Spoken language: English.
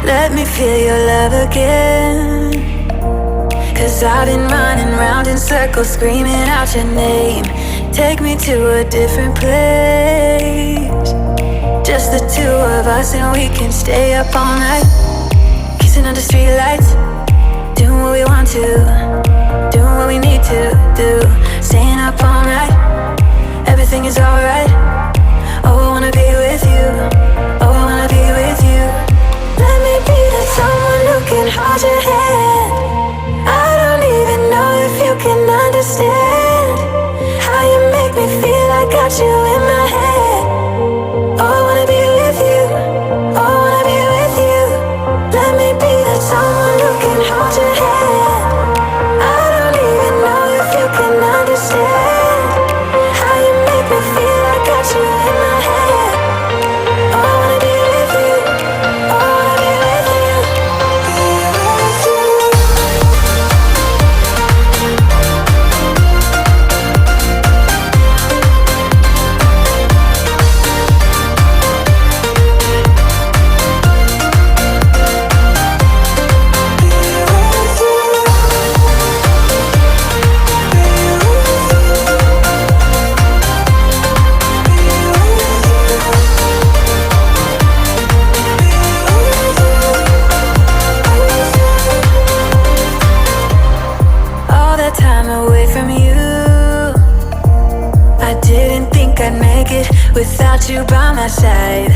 Let me feel your love again. 'Cause I've been running round in circles, screaming out your name. Take me to a different place, just the two of us, and we can stay up all night, kissing under streetlights, doing what we want to, doing what we need to do, staying up all night. Everything is alright. Oh, I wanna be with you. Oh, I wanna be with you. Let me be that someone who can hold your hand. I don't even know if you can understand how you make me feel. I got you in my head. Oh, I wanna be with you. Oh, I wanna be with you. Let me be that someone who can hold your hand. I don't even know if you can understand how you make me feel. I got you in my head. Oh, I wanna be with you. Oh, I wanna be with you. Be with you. All that time away from you, I didn't think I'd make it without you by my side.